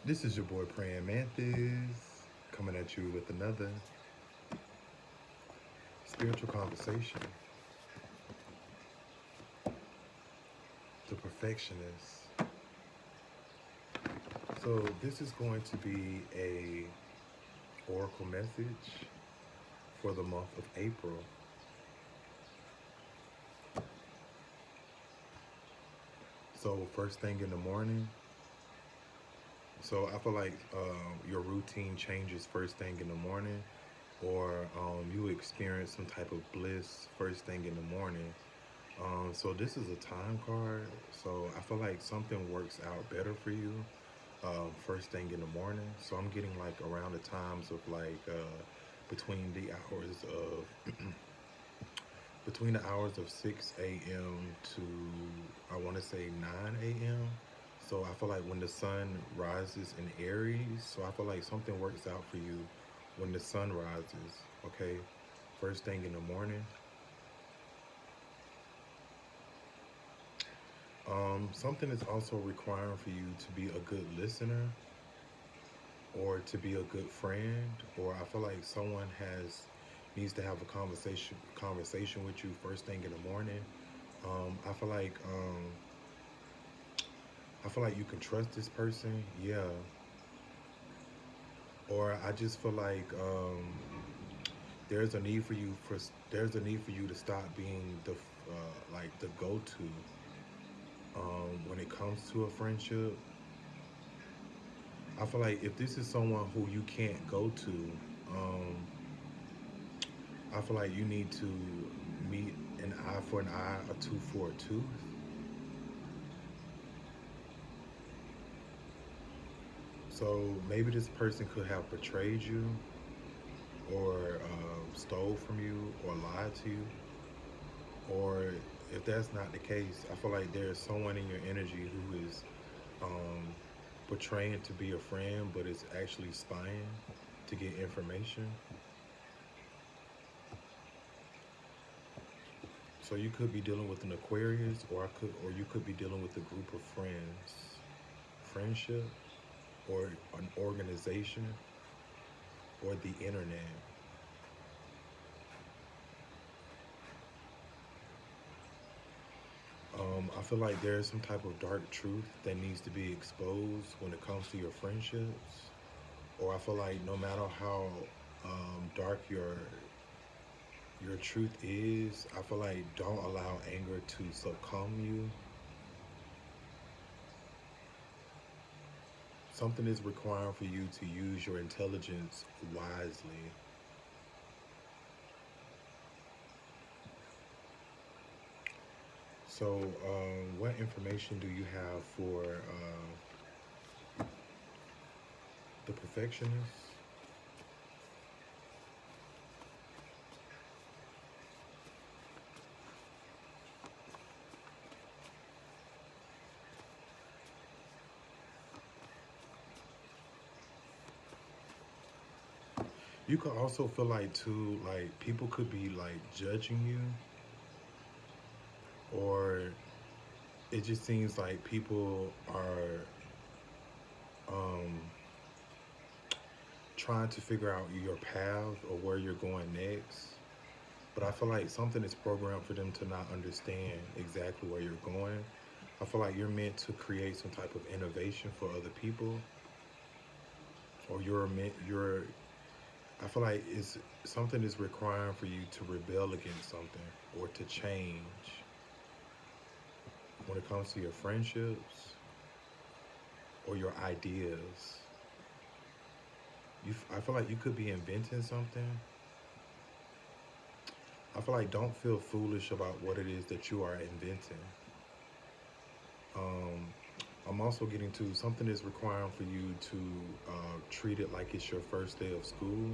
This is your boy Praying Mantis coming at you with another spiritual conversation. The perfectionist. So this is going to be a oracle message for the month of April. So first thing in the morning. So I feel like your routine changes first thing in the morning, or you experience some type of bliss first thing in the morning. So this is a time card. So I feel like something works out better for you first thing in the morning. So I'm getting like around the times of like between the hours of between the hours of 6 a.m. to I want to say 9 a.m. So I feel like when the sun rises in Aries, so I feel like something works out for you when the sun rises. Okay, first thing in the morning. Something is also requiring for you to be a good listener or to be a good friend, or I feel like someone has needs to have a conversation with you first thing in the morning. I feel like you can trust this person, yeah. Or I just feel like there's a need for you to stop being the like the go-to when it comes to a friendship. I feel like if this is someone who you can't go to, um, I feel like you need to meet an eye for an eye, a tooth for a tooth. So maybe this person could have betrayed you, or stole from you, or lied to you. Or if that's not the case, I feel like there's someone in your energy who is um, portraying to be a friend, but is actually spying to get information. So you could be dealing with an Aquarius, or you could be dealing with a group of friends, friendship, or an organization, or the internet. I feel like there's some type of dark truth that needs to be exposed when it comes to your friendships. Or I feel like no matter how dark your truth is, I feel like don't allow anger to succumb you. Something is required for you to use your intelligence wisely. So, what information do you have for the perfectionist? You could also feel like too, like people could be like judging you, or it just seems like people are um, trying to figure out your path or where you're going next. But I feel like something is programmed for them to not understand exactly where you're going. I feel like you're meant to create some type of innovation for other people, or you're. I feel like it's something is requiring for you to rebel against something or to change when it comes to your friendships or your ideas. I feel like you could be inventing something. I feel like don't feel foolish about what it is that you are inventing. Um, I'm also getting to something is requiring for you to treat it like it's your first day of school.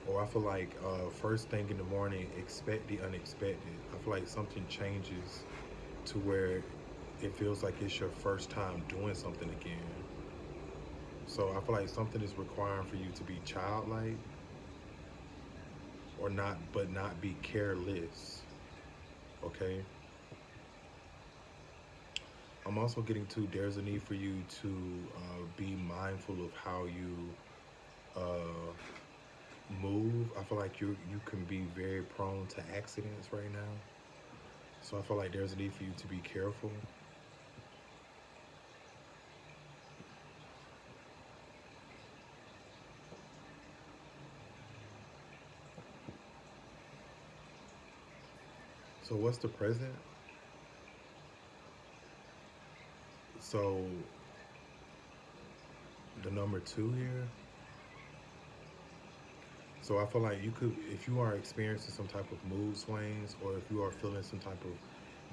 Or I feel like first thing in the morning, expect the unexpected. I feel like something changes to where it feels like it's your first time doing something again. So I feel like something is requiring for you to be childlike, or not, but not be careless. Okay. I'm also getting to there's a need for you to be mindful of how you uh, move. I feel like you can be very prone to accidents right now. So I feel like there's a need for you to be careful. So what's the present? So the number two here. So I feel like you could, if you are experiencing some type of mood swings, or if you are feeling some type of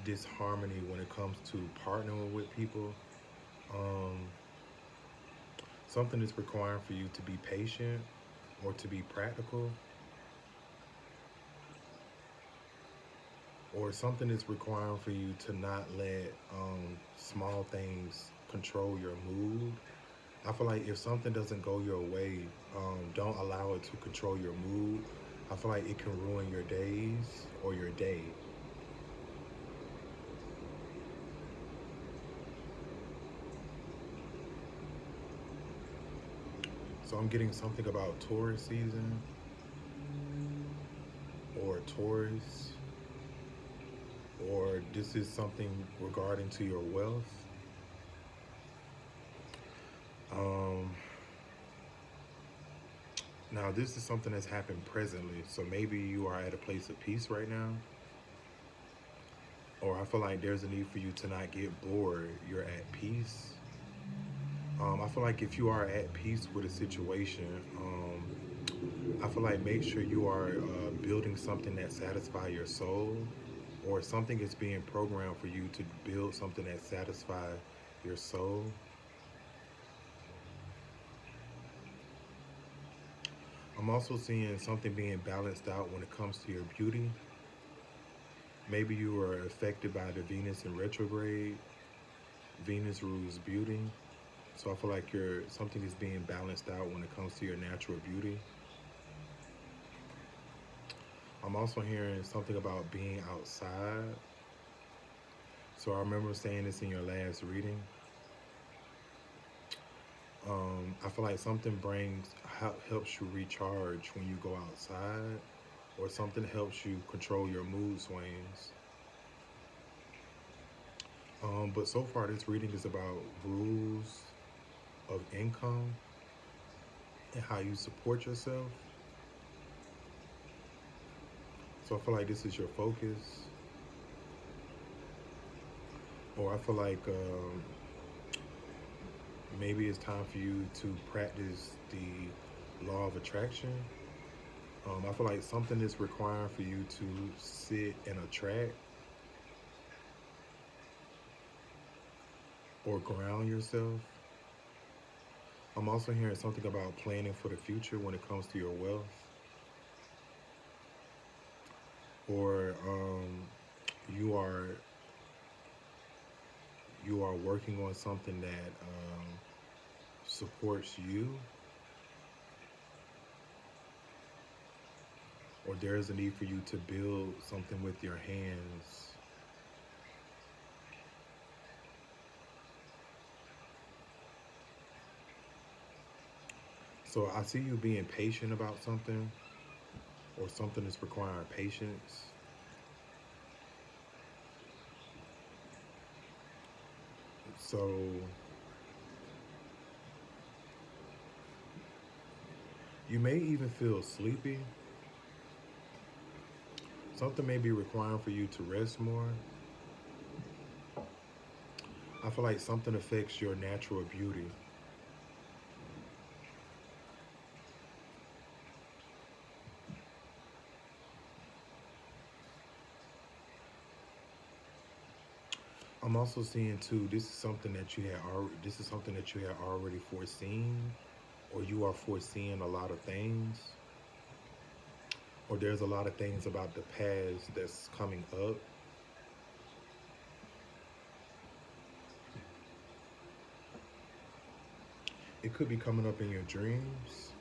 disharmony when it comes to partnering with people, um, something is requiring for you to be patient or to be practical, or something is requiring for you to not let small things control your mood. I feel like if something doesn't go your way, don't allow it to control your mood. I feel like it can ruin your days or your day. So I'm getting something about Taurus season or Taurus, or this is something regarding to your wealth. Um, Now this is something that's happened presently. So maybe you are at a place of peace right now, or I feel like there's a need for you to not get bored. You're at peace. I feel like if you are at peace with a situation, I feel like make sure you are building something that satisfies your soul, or something is being programmed for you to build something that satisfies your soul. I'm also seeing something being balanced out when it comes to your beauty. Maybe you are affected by the Venus in retrograde. Venus rules beauty. So I feel like your something is being balanced out when it comes to your natural beauty. I'm also hearing something about being outside. So I remember saying this in your last reading. I feel like something helps you recharge when you go outside, or something helps you control your mood swings. But so far, this reading is about rules of income and how you support yourself. So I feel like this is your focus, or I feel like maybe it's time for you to practice the law of attraction. I feel like something is required for you to sit and attract or ground yourself. I'm also hearing something about planning for the future when it comes to your wealth, or you are you are working on something that supports you, or there is a need for you to build something with your hands. So I see you being patient about something, or something is requiring patience. So you may even feel sleepy. Something may be requiring for you to rest more. I feel like something affects your natural beauty. I'm also seeing too, this is something that you had already foreseen, or you are foreseeing a lot of things, or there's a lot of things about the past that's coming up. It could be coming up in your dreams.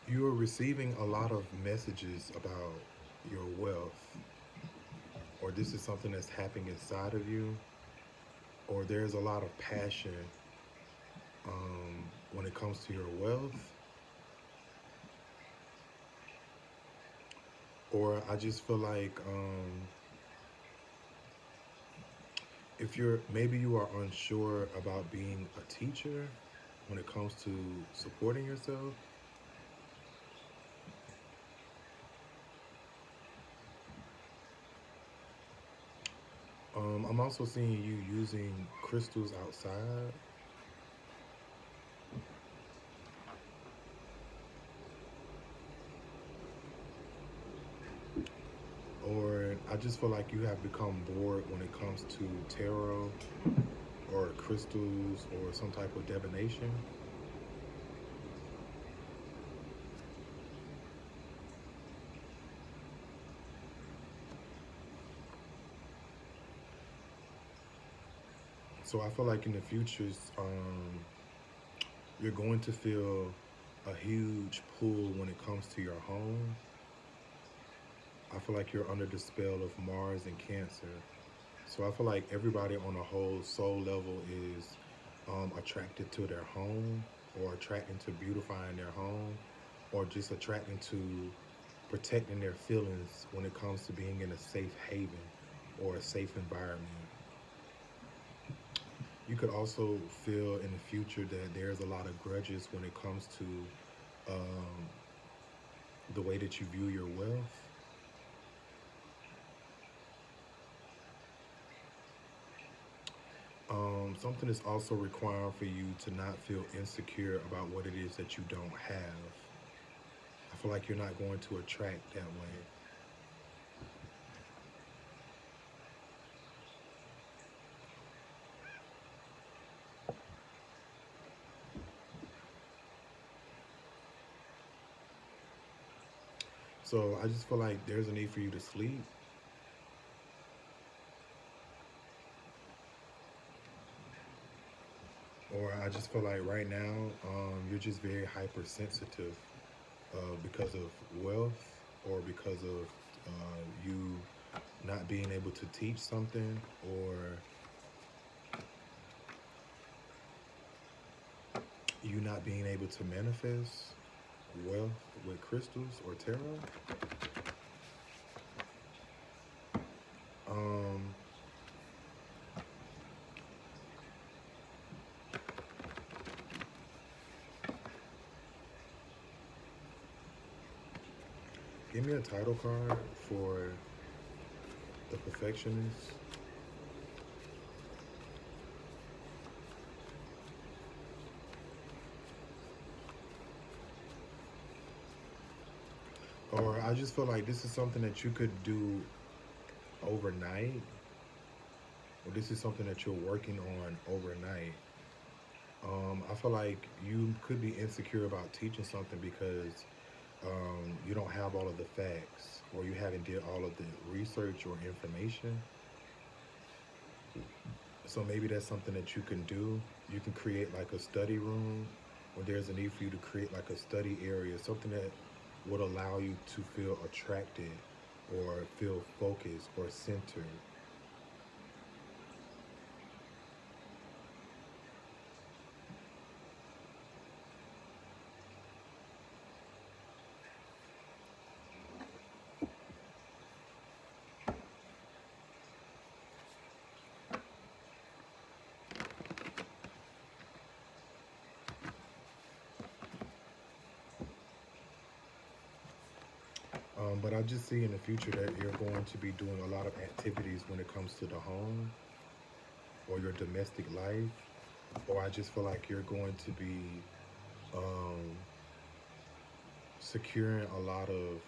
You are receiving a lot of messages about your wealth, or this is something that's happening inside of you, or there's a lot of passion when it comes to your wealth, or I just feel like if you're maybe you are unsure about being a teacher when it comes to supporting yourself. I'm also seeing you using crystals outside, or I just feel like you have become bored when it comes to tarot or crystals or some type of divination. So I feel like in the futures, you're going to feel a huge pull when it comes to your home. I feel like you're under the spell of Mars and Cancer. So I feel like everybody on a whole soul level is attracted to their home, or attracting to beautifying their home, or just attracting to protecting their feelings when it comes to being in a safe haven or a safe environment. You could also feel in the future that there's a lot of grudges when it comes to um, the way that you view your wealth. Something is also required for you to not feel insecure about what it is that you don't have. I feel like you're not going to attract that way. So I just feel like there's a need for you to sleep, or I just feel like right now you're just very hypersensitive because of wealth, or because of you not being able to teach something, or you not being able to manifest wealth with crystals or tarot. Um, Give me a title card for the perfectionist. Or I just feel like this is something that you could do overnight, or this is something that you're working on overnight. I feel like you could be insecure about teaching something because you don't have all of the facts, or you haven't did all of the research or information. So maybe that's something that you can do. You can create like a study room, or there's a need for you to create like a study area, something that would allow you to feel attracted or feel focused or centered. But I just see in the future that you're going to be doing a lot of activities when it comes to the home or your domestic life, or I just feel like you're going to be um, securing a lot of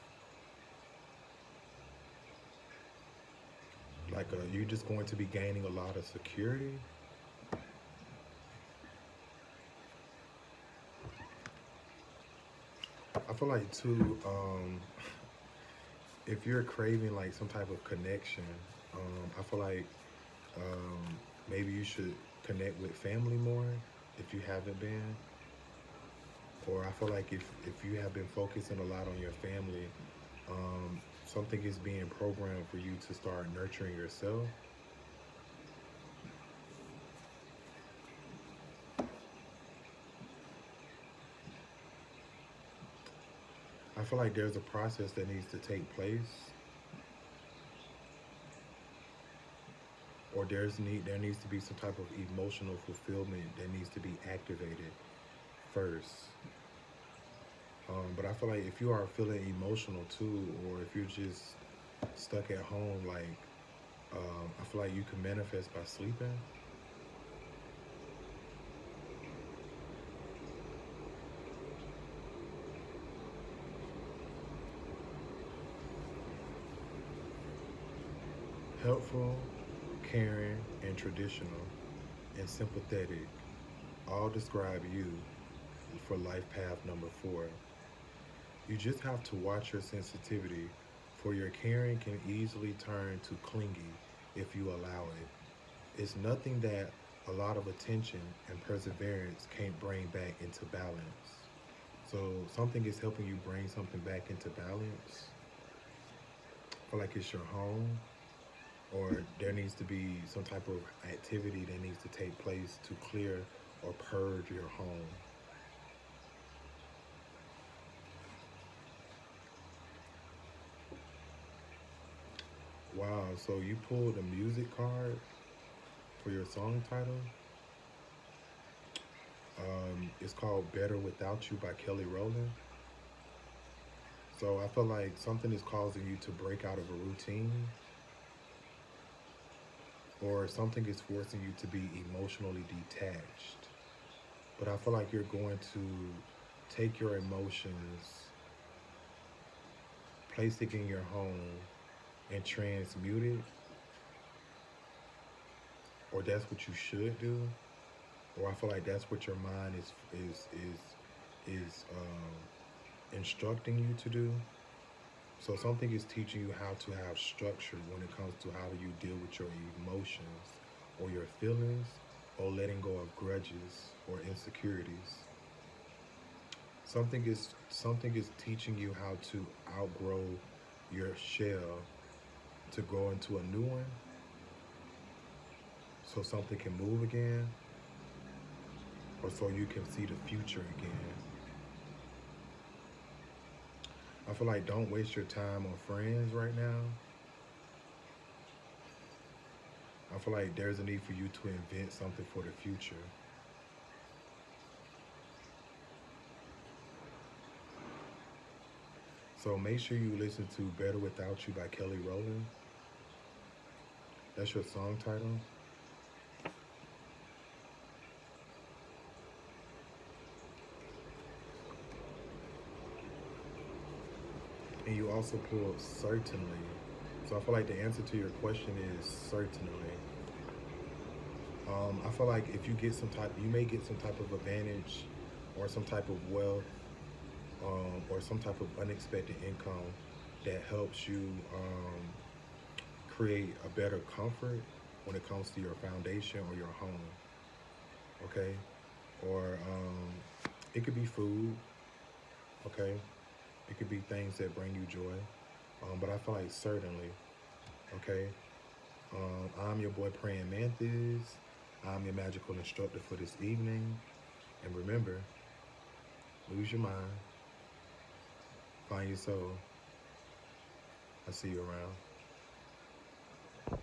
you're just going to be gaining a lot of security. I feel like too, if you're craving like some type of connection, I feel like um, maybe you should connect with family more if you haven't been. Or I feel like if you have been focusing a lot on your family, something is being programmed for you to start nurturing yourself. I feel like there's a process that needs to take place, or there needs to be some type of emotional fulfillment that needs to be activated first. But I feel like if you are feeling emotional too, or if you're just stuck at home, like I feel like you can manifest by sleeping. Helpful, caring, and traditional, and sympathetic all describe you for life path number 4. You just have to watch your sensitivity, for your caring can easily turn to clingy if you allow it. It's nothing that a lot of attention and perseverance can't bring back into balance. So something is helping you bring something back into balance. I feel like it's your home, or there needs to be some type of activity that needs to take place to clear or purge your home. Wow, so you pulled a music card for your song title. It's called Better Without You by Kelly Rowland. So I feel like something is causing you to break out of a routine, or something is forcing you to be emotionally detached. But I feel like you're going to take your emotions, place it in your home, and transmute it, or that's what you should do, or I feel like that's what your mind is instructing you to do. So something is teaching you how to have structure when it comes to how do you deal with your emotions or your feelings, or letting go of grudges or insecurities. Something is teaching you how to outgrow your shell to grow into a new one, so something can move again, or so you can see the future again. I feel like don't waste your time on friends right now. I feel like there's a need for you to invent something for the future. So make sure you listen to Better Without You by Kelly Rowland. That's your song title. And you also pulled Certainly. So I feel like the answer to your question is certainly. I feel like if you get you may get some type of advantage or some type of wealth, or some type of unexpected income that helps you create a better comfort when it comes to your foundation or your home. Okay, or it could be food. Okay, it could be things that bring you joy. But I feel like certainly. Okay, I'm your boy Praying Mantis. I'm your magical instructor for this evening. And remember, lose your mind, find your soul. I'll see you around.